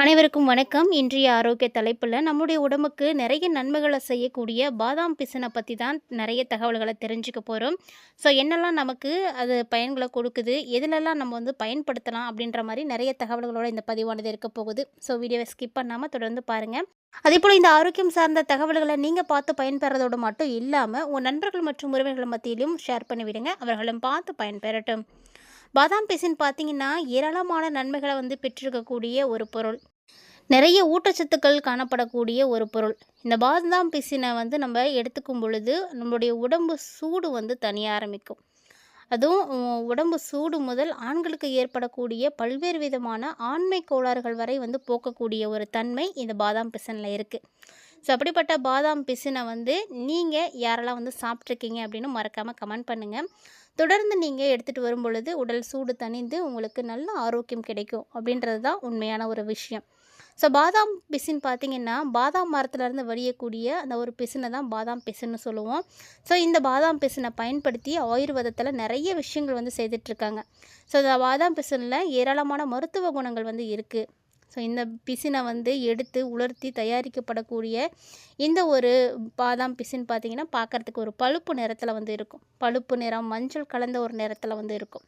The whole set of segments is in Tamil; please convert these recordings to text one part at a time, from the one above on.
அனைவருக்கும் வணக்கம். இன்றைய ஆரோக்கிய தலைப்புல நம்முடைய உடம்புக்கு நிறைய நன்மைகள செய்யக்கூடிய பாதாம் பிசின பத்தி தான் நிறைய தகவல்கள தெரிஞ்சுக்க போறோம். ஸோ என்னெல்லாம் நமக்கு அது பயன்கள கொடுக்குது, எதுலெல்லாம் நம்ம பயன்படுத்தலாம் அப்படின்ற மாரி நிறைய தகவல்களோட இந்த பதிவானது இருக்க போகுது. ஸோ வீடியோவ ஸ்கிப் பண்ணாம தொடர்ந்து பாருங்க. அதேபோல இந்த ஆரோக்கியம் சார்ந்த தகவல்கள நீங்க பார்த்து பயன்பெறதோடு மட்டும் இல்லாம, உங்க நண்பர்கள் மற்றும் உறவினர்கள் மத்தியிலும் ஷேர் பண்ணி விடுங்க. அவர்களும் பார்த்து பயன்பெறட்டும். பாதாம் பிசின் பார்த்தீங்கன்னா, ஏராளமான நன்மைகள பெற்றிருக்கக்கூடிய ஒரு பொருள். நிறைய ஊட்டச்சத்துக்கள் காணப்படக்கூடிய ஒரு பொருள். இந்த பாதாம் பிசினை நம்ம எடுத்துக்கும் பொழுது நம்மளுடைய உடம்பு சூடு தணிய ஆரம்பிக்கும். அதுவும் உடம்பு சூடு முதல் ஆண்களுக்கு ஏற்படக்கூடிய பல்வேறு விதமான ஆண்மை கோளாறுகள் வரை போக்கக்கூடிய ஒரு தன்மை இந்த பாதாம் பிசினில் இருக்குது. ஸோ அப்படிப்பட்ட பாதாம் பிசினை நீங்கள் யாரெல்லாம் சாப்பிட்ருக்கீங்க அப்படின்னு மறக்காமல் கமெண்ட் பண்ணுங்கள். தொடர்ந்து நீங்கள் எடுத்துகிட்டு வரும் பொழுது உடல் சூடு தணிந்து உங்களுக்கு நல்ல ஆரோக்கியம் கிடைக்கும் அப்படின்றது தான் உண்மையான ஒரு விஷயம். ஸோ பாதாம் பிசின் பார்த்திங்கன்னா, பாதாம் மரத்துலேருந்து வடியக்கூடிய அந்த ஒரு பிசினை தான் பாதாம் பிசின்னு சொல்லுவோம். ஸோ இந்த பாதாம் பிசினை பயன்படுத்தி ஆயுர்வேதத்தில் நிறைய விஷயங்கள் செய்துட்ருக்காங்க. ஸோ இந்த பாதாம் பிசினில் ஏராளமான மருத்துவ குணங்கள் இருக்குது. ஸோ இந்த பிசினை எடுத்து உலர்த்தி தயாரிக்கப்படக்கூடிய இந்த ஒரு பாதாம் பிசின் பார்த்திங்கன்னா, பார்க்குறதுக்கு ஒரு பழுப்பு நிறத்தில் இருக்கும். பழுப்பு நிறம், மஞ்சள் கலந்த ஒரு நிறத்தில் இருக்கும்.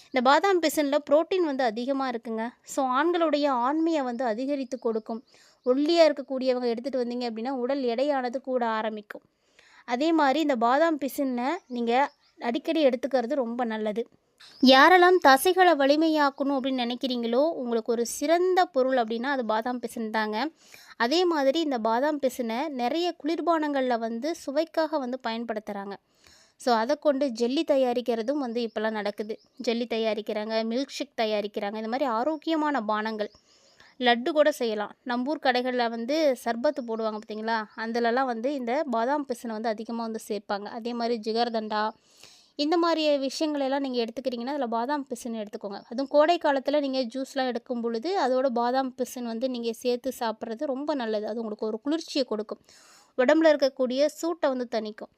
இந்த பாதாம் பிசினில் புரோட்டீன் அதிகமாக இருக்குங்க. ஸோ ஆண்களுடைய ஆண்மையை அதிகரித்து கொடுக்கும். ஒல்லியாக இருக்கக்கூடியவங்க எடுத்துகிட்டு வந்தீங்க அப்படின்னா உடல் எடையானது கூட ஆரம்பிக்கும். அதே மாதிரி இந்த பாதாம் பிசினை நீங்கள் அடிக்கடி எடுத்துக்கிறது ரொம்ப நல்லது. யாரெல்லாம் தசைகளை வலிமையாக்கணும் அப்படின்னு நினைக்கிறீங்களோ, உங்களுக்கு ஒரு சிறந்த பொருள் அப்படின்னா அது பாதாம் பிசின் தாங்க. அதே மாதிரி இந்த பாதாம் பிசினை நிறைய குளிர்பானங்களில் சுவைக்காக பயன்படுத்துகிறாங்க. ஸோ அதை கொண்டு ஜெல்லி தயாரிக்கிறதும் இப்போல்லாம் நடக்குது. ஜெல்லி தயாரிக்கிறாங்க, மில்க் ஷேக் தயாரிக்கிறாங்க. இந்த மாதிரி ஆரோக்கியமான பானங்கள், லட்டு கூட செய்யலாம். நம்பூர் கடைகளில் சர்பத்து போடுவாங்க பார்த்தீங்களா, அதிலலாம் இந்த பாதாம் பிசினை அதிகமாக சேர்ப்பாங்க. அதே மாதிரி ஜிகர்தண்டா, இந்த மாதிரி விஷயங்களெல்லாம் நீங்கள் எடுத்துக்கிறீங்கன்னா அதில் பாதாம் பிசின் எடுத்துக்கோங்க. அதுவும் கோடை காலத்தில் நீங்கள் ஜூஸ்லாம் எடுக்கும் பொழுது அதோட பாதாம் பிசின் நீங்கள் சேர்த்து சாப்பிட்றது ரொம்ப நல்லது. அது உங்களுக்கு ஒரு குளிர்ச்சியை கொடுக்கும். உடம்புல இருக்கக்கூடிய சூட்டை தணிக்கும்.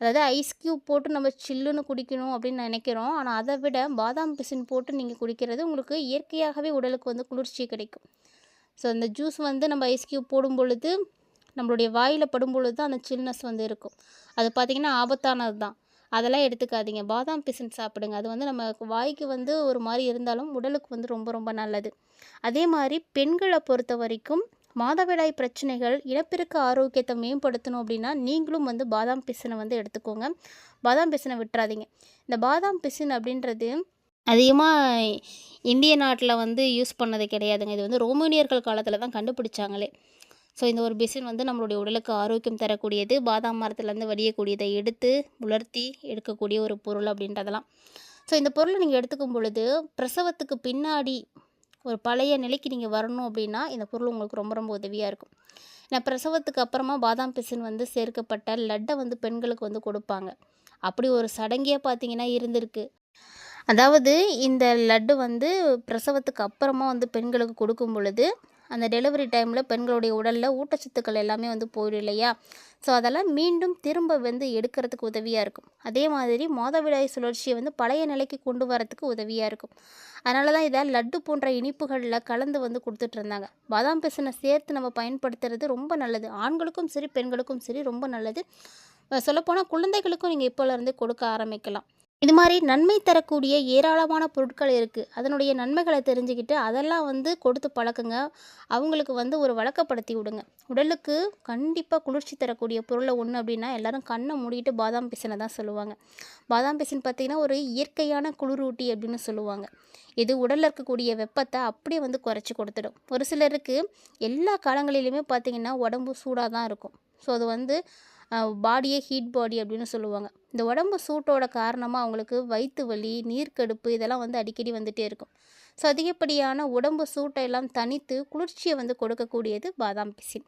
அதாவது ஐஸ் க்யூப் போட்டு நம்ம சில்லுன்னு குடிக்கணும் அப்படின்னு நினைக்கிறோம். ஆனால் அதை விட பாதாம் பிசின் போட்டு நீங்கள் குடிக்கிறது உங்களுக்கு இயற்கையாகவே உடலுக்கு குளிர்ச்சி கிடைக்கும். ஸோ அந்த ஜூஸ் நம்ம ஐஸ் க்யூப் போடும் பொழுது நம்மளுடைய வாயில் படும் பொழுது தான் அந்த சில்னஸ் இருக்கும். அது பார்த்திங்கன்னா ஆபத்தானது தான். அதெல்லாம் எடுத்துக்காதீங்க. பாதாம் பிசின் சாப்பிடுங்க. அது நம்ம வாய்க்கு ஒரு மாதிரி இருந்தாலும் உடலுக்கு ரொம்ப ரொம்ப நல்லது. அதே மாதிரி பெண்களை பொறுத்த வரைக்கும் மாதவிடாய் பிரச்சனைகள், இனப்பெருக்க ஆரோக்கியத்தை மேம்படுத்தணும் அப்படின்னா நீங்களும் பாதாம் பிசினை எடுத்துக்கோங்க. பாதாம் பிசினை விட்டுறாதீங்க. இந்த பாதாம் பிசின் அப்படின்றது அதிகமாக இந்திய நாட்டில் யூஸ் பண்ணது கிடையாதுங்க. இது ரோமானியர்கள் காலத்தில் தான் கண்டுபிடிச்சாங்களே. ஸோ இந்த ஒரு பிசின் நம்மளுடைய உடலுக்கு ஆரோக்கியம் தரக்கூடியது. பாதாம் மரத்துலேருந்து வடியக்கூடியதை எடுத்து உலர்த்தி எடுக்கக்கூடிய ஒரு பொருள் அப்படின்றதெல்லாம். ஸோ இந்த பொருளை நீங்கள் எடுத்துக்கும் பொழுது பிரசவத்துக்கு பின்னாடி ஒரு பழைய நிலைக்கு நீங்கள் வரணும் அப்படின்னா இந்த பொருள் உங்களுக்கு ரொம்ப ரொம்ப உதவியாக இருக்கும். ஏன்னா பிரசவத்துக்கு அப்புறமா பாதாம் பிசின் சேர்க்கப்பட்ட லட்டை பெண்களுக்கு கொடுப்பாங்க. அப்படி ஒரு சடங்கே பார்த்தீங்கன்னா இருந்திருக்கு. அதாவது இந்த லட்டு பிரசவத்துக்கு அப்புறமா பெண்களுக்கு கொடுக்கும் பொழுது அந்த டெலிவரி டைமில் பெண்களுடைய உடலில் ஊட்டச்சத்துக்கள் எல்லாமே போயிடும் இல்லையா. ஸோ அதெல்லாம் மீண்டும் திரும்ப எடுக்கிறதுக்கு உதவியாக இருக்கும். அதே மாதிரி மாதவிடாய் சுழற்சியை பழைய நிலைக்கு கொண்டு வரத்துக்கு உதவியாக இருக்கும். அதனால தான் இதை லட்டு போன்ற இனிப்புகளில் கலந்து கொடுத்துட்ருந்தாங்க. பாதாம் பிசினை சேர்த்து நம்ம பயன்படுத்துறது ரொம்ப நல்லது. ஆண்களுக்கும் சரி பெண்களுக்கும் சரி ரொம்ப நல்லது. சொல்லப்போனால் குழந்தைகளுக்கும் நீங்கள் இப்போலேருந்தே கொடுக்க ஆரம்பிக்கலாம். இது மாதிரி நன்மை தரக்கூடிய ஏராளமான பொருட்கள் இருக்குது. அதனுடைய நன்மைகளை தெரிஞ்சுக்கிட்டு அதெல்லாம் கொடுத்து பழக்குங்க. அவங்களுக்கு ஒரு வழக்கப்படுத்தி விடுங்க. உடலுக்கு கண்டிப்பாக குளிர்ச்சி தரக்கூடிய பொருளை ஒன்று அப்படின்னா எல்லோரும் கண்ணை மூடிட்டு பாதாம் பிசினை தான் சொல்லுவாங்க. பாதாம் பிசின் பார்த்திங்கன்னா ஒரு இயற்கையான குளிரூட்டி அப்படின்னு சொல்லுவாங்க. இது உடலில் இருக்கக்கூடிய வெப்பத்தை அப்படியே குறைச்சி கொடுத்துடும். ஒரு சிலருக்கு எல்லா காலங்களிலுமே பார்த்திங்கன்னா உடம்பு சூடாக தான் இருக்கும். ஸோ அது பாடியே ஹீட் பாடி அப்படின்னு சொல்லுவாங்க. இந்த உடம்பு சூட்டோட காரணமாக அவங்களுக்கு வயிற்று வலி, நீர்க்கடுப்பு இதெல்லாம் அடிக்கடி வந்துகிட்டே இருக்கும். ஸோ அதிகப்படியான உடம்பு சூட்டை எல்லாம் தணித்து குளிர்ச்சியை கொடுக்கக்கூடியது பாதாம் பிசின்.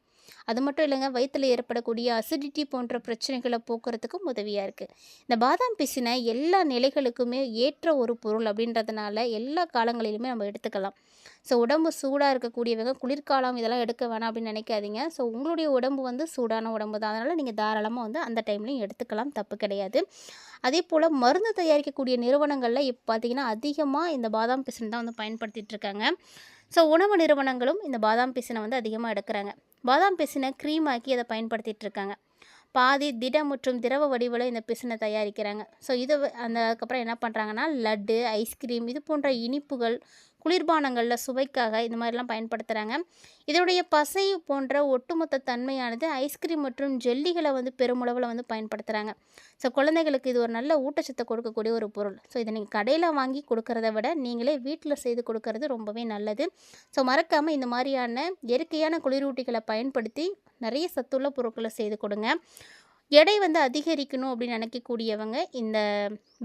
அது மட்டும் இல்லைங்க, வயிற்றில் ஏற்படக்கூடிய அசிடிட்டி போன்ற பிரச்சனைகளை போக்குறதுக்கும் உதவியாக இருக்குது. இந்த பாதாம் பிசினை எல்லா நிலைகளுக்குமே ஏற்ற ஒரு பொருள் அப்படின்றதுனால எல்லா காலங்களிலுமே நம்ம எடுத்துக்கலாம். ஸோ உடம்பு சூடாக இருக்கக்கூடியவங்க குளிர்காலம் இதெல்லாம் எடுக்க வேணாம் அப்படின்னு நினைக்காதீங்க. ஸோ உங்களுடைய உடம்பு சூடான உடம்பு தான். அதனால் நீங்கள் தாராளமாக அந்த டைம்லையும் எடுத்துக்கலாம், தப்பு கிடையாது. அதே போல் மருந்து தயாரிக்கக்கூடிய நிறுவனங்களில் இப்போ பார்த்திங்கன்னா அதிகமாக இந்த பாதாம் பிசின் தான் பயன்படுத்திகிட்டு இருக்காங்க. ஸோ உணவு நிறுவனங்களும் இந்த பாதாம் பிசினை வந்து அதிகமாக எடுக்கிறாங்க. பாதாம் பிசினை க்ரீம் ஆக்கி அதை பயன்படுத்திட்டு இருக்காங்க. பாதி திட மற்றும் திரவ வடிவில் இந்த பிசினை தயாரிக்கிறாங்க. ஸோ இதை அதுக்கப்புறம் என்ன பண்ணுறாங்கன்னா, லட்டு, ஐஸ்கிரீம் இது போன்ற இனிப்புகள், குளிர்பானங்களில் சுவைக்காக இந்த மாதிரிலாம் பயன்படுத்துகிறாங்க. இதனுடைய பசை போன்ற ஒட்டுமொத்த தன்மையானது ஐஸ்கிரீம் மற்றும் ஜெல்லிகளை வந்து பெருமளவில் வந்து பயன்படுத்துகிறாங்க. ஸோ குழந்தைகளுக்கு இது ஒரு நல்ல ஊட்டச்சத்தை கொடுக்கக்கூடிய ஒரு பொருள். ஸோ இதை நீங்கள் கடையில் வாங்கி கொடுக்கறத விட நீங்களே வீட்டில் செய்து கொடுக்கறது ரொம்பவே நல்லது. ஸோ மறக்காமல் இந்த மாதிரியான இயற்கையான குளிரூட்டிகளை பயன்படுத்தி நிறைய சத்துள்ள பொருட்களை செய்து கொடுங்க. எடை வந்து அதிகரிக்கணும் அப்படின்னு நினைக்கக்கூடியவங்க இந்த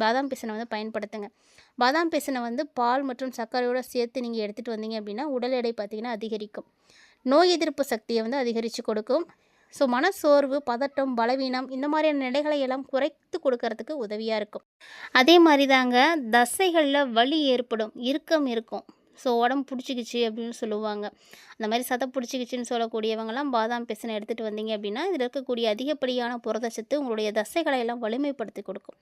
பாதாம் பிசினை வந்து பயன்படுத்துங்க. பாதாம் பிசினை வந்து பால் மற்றும் சர்க்கரையோடு சேர்த்து நீங்கள் எடுத்துகிட்டு வந்தீங்க அப்படின்னா உடல் எடை பார்த்திங்கன்னா அதிகரிக்கும். நோய் எதிர்ப்பு சக்தியை வந்து அதிகரித்து கொடுக்கும். ஸோ மனசோர்வு, பதட்டம், பலவீனம் இந்த மாதிரியான நிலைகளை எல்லாம் குறைத்து கொடுக்கறதுக்கு உதவியாக இருக்கும். அதே மாதிரி தாங்க தசைகளில் வலி ஏற்படும், இறுக்கம் இருக்கும். ஸோ உடம்பு பிடிச்சிக்கிச்சு அப்படின்னு சொல்லுவாங்க. அந்த மாதிரி சதை பிடிச்சிக்கிச்சின்னு சொல்லக்கூடியவங்கலாம் பாதாம் பிசினை எடுத்துகிட்டு வந்தீங்க அப்படின்னா இதில் இருக்கக்கூடிய அதிகப்படியான புரதச்சத்து உங்களுடைய தசைகளை எல்லாம் வலிமைப்படுத்தி கொடுக்கும்.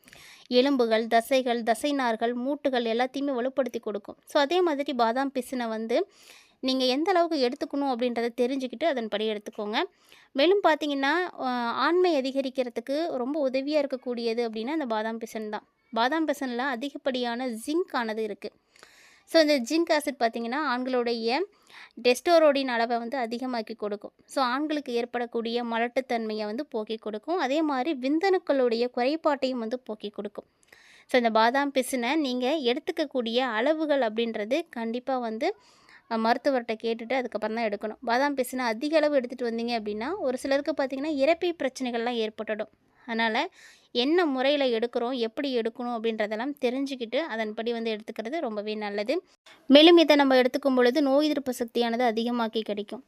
எலும்புகள், தசைகள், தசைநார்கள், மூட்டுகள் எல்லாத்தையுமே வலுப்படுத்தி கொடுக்கும். ஸோ அதே மாதிரி பாதாம் பிசினை வந்து நீங்கள் எந்த அளவுக்கு எடுத்துக்கணும் அப்படின்றத தெரிஞ்சுக்கிட்டு அதன்படி எடுத்துக்கோங்க. மேலும் பார்த்தீங்கன்னா ஆண்மை அதிகரிக்கிறதுக்கு ரொம்ப உதவியாக இருக்கக்கூடியது அப்படின்னா இந்த பாதாம் பிசின் தான். பாதாம் பிசினில் அதிகப்படியான ஜிங்க் ஆனது இருக்குது. ஸோ இந்த ஜிங்க் ஆசிட் பார்த்திங்கன்னா ஆண்களுடைய டெஸ்டோரோடின் அளவை வந்து அதிகமாக்கி கொடுக்கும். ஸோ ஆண்களுக்கு ஏற்படக்கூடிய மலட்டுத்தன்மையை வந்து போக்கி கொடுக்கும். அதே மாதிரி விந்தணுக்களுடைய குறைபாட்டையும் வந்து போக்கி கொடுக்கும். ஸோ இந்த பாதாம் பிசினை நீங்கள் எடுத்துக்கக்கூடிய அளவுகள் அப்படின்றது கண்டிப்பாக வந்து மருத்துவர்கிட்ட கேட்டுட்டு அதுக்கப்புறம் தான் எடுக்கணும். பாதாம் பிசினை அதிக அளவு எடுத்துகிட்டு வந்தீங்க அப்படின்னா ஒரு சிலருக்கு பார்த்திங்கன்னா இரைப்பை பிரச்சனைகள்லாம் ஏற்பட்டுடும். அதனால் என்ன முறையில் எடுக்கிறோம், எப்படி எடுக்கணும் அப்படின்றதெல்லாம் தெரிஞ்சுக்கிட்டு அதன்படி வந்து எடுத்துக்கிறது ரொம்பவே நல்லது. மேலும் இதை நம்ம எடுத்துக்கும் பொழுது நோய் எதிர்ப்பு சக்தியானது அதிகமாக்கி கிடைக்கும்.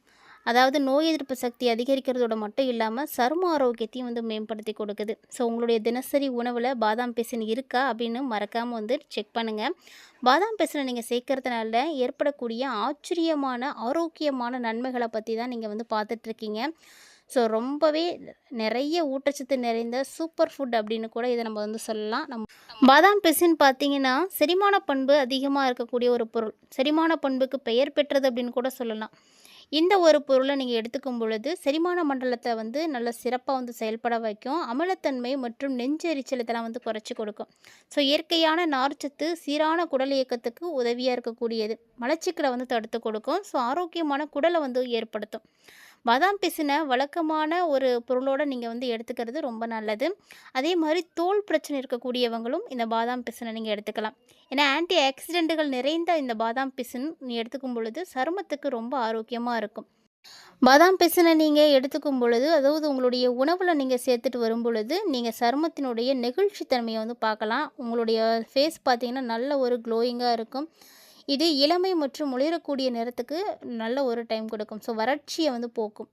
அதாவது நோய் எதிர்ப்பு சக்தி அதிகரிக்கிறதோட மட்டும் இல்லாமல் சரும ஆரோக்கியத்தையும் வந்து மேம்படுத்தி கொடுக்குது. ஸோ உங்களுடைய தினசரி உணவில் பாதாம் பிசின் இருக்கா அப்படின்னு மறக்காமல் வந்து செக் பண்ணுங்கள். பாதாம் பிசினை நீங்கள் சேர்க்கறதுனால ஏற்படக்கூடிய ஆச்சரியமான ஆரோக்கியமான நன்மைகளை பற்றி தான் நீங்கள் வந்து பார்த்துட்ருக்கீங்க. ஸோ ரொம்பவே நிறைய ஊட்டச்சத்து நிறைந்த சூப்பர் ஃபுட் அப்படின்னு கூட இதை நம்ம வந்து சொல்லலாம். பாதாம் பிசின் பார்த்திங்கன்னா செரிமான பண்பு அதிகமாக இருக்கக்கூடிய ஒரு பொருள். செரிமான பண்புக்கு பெயர் பெற்றது அப்படின்னு கூட சொல்லலாம். இந்த ஒரு பொருளை நீங்கள் எடுத்துக்கும் பொழுது செரிமான மண்டலத்தை வந்து நல்ல சிறப்பாக வந்து செயல்பட வைக்கும். அமிலத்தன்மை மற்றும் நெஞ்செரிச்சல் இதெல்லாம் வந்து குறைச்சி கொடுக்கும். ஸோ இயற்கையான நார்ச்சத்து சீரான குடல் இயக்கத்துக்கு உதவியாக இருக்கக்கூடியது. மலச்சிக்கலை வந்து தடுத்து கொடுக்கும். ஸோ ஆரோக்கியமான குடலை வந்து ஏற்படுத்தும். பாதாம் பிசினை வழக்கமான ஒரு பொருளோடு நீங்கள் வந்து எடுத்துக்கிறது ரொம்ப நல்லது. அதே மாதிரி தோல் பிரச்சனை இருக்கக்கூடியவங்களும் இந்த பாதாம் பிசினை நீங்கள் எடுத்துக்கலாம். ஏன்னா ஆன்டி ஆக்சிடென்ட்டுகள் நிறைந்த இந்த பாதாம் பிசின் எடுத்துக்கும் பொழுது சருமத்துக்கு ரொம்ப ஆரோக்கியமாக இருக்கும். பாதாம் பிசினை நீங்கள் எடுத்துக்கும் பொழுது, அதாவது உங்களுடைய உணவில் நீங்கள் சேர்த்துட்டு வரும் பொழுது நீங்கள் சருமத்தினுடைய நெகிழ்ச்சி தன்மையை வந்து பார்க்கலாம். உங்களுடைய ஃபேஸ் பார்த்திங்கன்னா நல்ல ஒரு க்ளோயிங்காக இருக்கும். இது இளமை மற்றும் ஒளிரக்கூடிய நிறத்துக்கு நல்ல ஒரு டைம் கொடுக்கும். ஸோ வறட்சியை வந்து போக்கும்.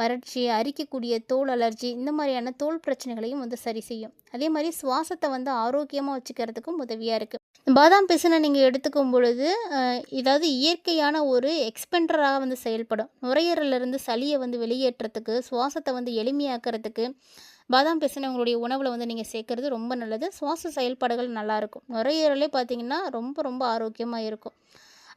வறட்சி, அரிக்கக்கூடிய தோல் அலர்ஜி இந்த மாதிரியான தோல் பிரச்சனைகளையும் வந்து சரி செய்யும். அதே மாதிரி சுவாசத்தை வந்து ஆரோக்கியமாக வச்சுக்கிறதுக்கும் உதவியாக இருக்குது. பாதாம் பிசினை நீங்கள் எடுத்துக்கும் பொழுது இதாவது இயற்கையான ஒரு எக்ஸ்பெண்டராக வந்து செயல்படும். நுரையீரலிருந்து சளியை வந்து வெளியேற்றத்துக்கு, சுவாசத்தை வந்து எளிமையாக்கிறதுக்கு பாதாம் பிசினை உங்களுடைய உணவில் வந்து நீங்கள் சேர்க்குறது ரொம்ப நல்லது. சுவாச செயல்பாடுகள் நல்லாயிருக்கும். நுரையீரலே பார்த்திங்கன்னா ரொம்ப ரொம்ப ஆரோக்கியமாக இருக்கும்.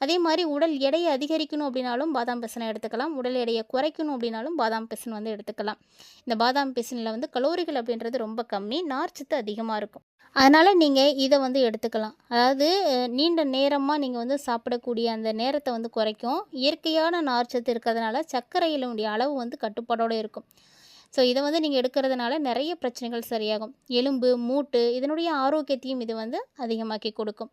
அதே மாதிரி உடல் எடையை அதிகரிக்கணும் அப்படின்னாலும் பாதாம் பிசினை எடுத்துக்கலாம். உடல் எடையை குறைக்கணும் அப்படின்னாலும் பாதாம் பிசின் வந்து எடுத்துக்கலாம். இந்த பாதாம் பிசினில் வந்து கலோரிகள் அப்படின்றது ரொம்ப கம்மி, நார்ச்சத்து அதிகமாக இருக்கும். அதனால் நீங்கள் இதை வந்து எடுத்துக்கலாம். அதாவது நீண்ட நேரமாக நீங்கள் வந்து சாப்பிடக்கூடிய அந்த நேரத்தை வந்து குறைக்கும். இயற்கையான நார்ச்சத்து இருக்கிறதுனால சர்க்கரையினுடைய அளவு வந்து கட்டுப்பாடோடு இருக்கும். ஸோ இதை வந்து நீங்கள் எடுக்கிறதுனால நிறைய பிரச்சனைகள் சரியாகும். எலும்பு, மூட்டு இதனுடைய ஆரோக்கியத்தையும் இது வந்து அதிகமாக்கி கொடுக்கும்.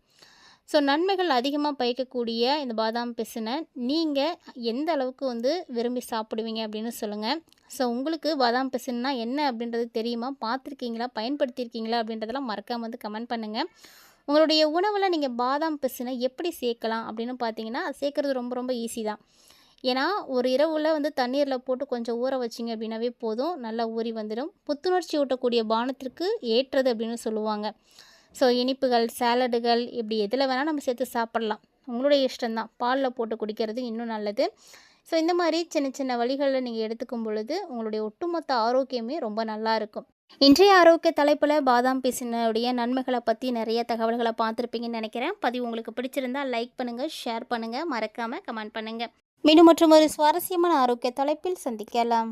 ஸோ நன்மைகள் அதிகமாக பயக்கக்கூடிய இந்த பாதாம் பிசினை நீங்கள் எந்த அளவுக்கு வந்து விரும்பி சாப்பிடுவீங்க அப்படின்னு சொல்லுங்கள். ஸோ உங்களுக்கு பாதாம் பிசின்னா என்ன அப்படின்றது தெரியுமா, பார்த்துருக்கீங்களா, பயன்படுத்தியிருக்கீங்களா அப்படின்றதெல்லாம் மறக்காமல் வந்து கமெண்ட் பண்ணுங்கள். உங்களுடைய உணவில் நீங்கள் பாதாம் பிசினை எப்படி சேர்க்கலாம் அப்படின்னு பார்த்தீங்கன்னா அது சேர்க்குறது ரொம்ப ரொம்ப ஈஸி தான். ஏன்னா ஒரு இரவில் வந்து தண்ணீரில் போட்டு கொஞ்சம் ஊற வச்சிங்க அப்படின்னாவே போதும், நல்லா ஊறி வந்துடும். புத்துணர்ச்சி ஊட்டக்கூடிய பானத்திற்கு ஏற்றது அப்படின்னு சொல்லுவாங்க. ஸோ இனிப்புகள், சாலடுகள் இப்படி எதில் வேணால் நம்ம சேர்த்து சாப்பிட்லாம். உங்களுடைய இஷ்டம்தான். பாலில் போட்டு குடிக்கிறது இன்னும் நல்லது. ஸோ இந்த மாதிரி சின்ன சின்ன வழிகளில் நீங்கள் எடுத்துக்கும் பொழுது உங்களுடைய ஒட்டுமொத்த ஆரோக்கியமே ரொம்ப நல்லா இருக்கும். இன்றைய ஆரோக்கிய தலைப்பில் பாதாம் பிசினுடைய நன்மைகளை பற்றி நிறைய தகவல்களை பார்த்துருப்பீங்கன்னு நினைக்கிறேன். பதிவு உங்களுக்கு பிடிச்சிருந்தா லைக் பண்ணுங்கள், ஷேர் பண்ணுங்கள், மறக்காமல் கமெண்ட் பண்ணுங்கள். மீண்டும் மற்றும் ஒரு சுவாரஸ்யமான ஆரோக்கிய தலைப்பில் சந்திக்கலாம்.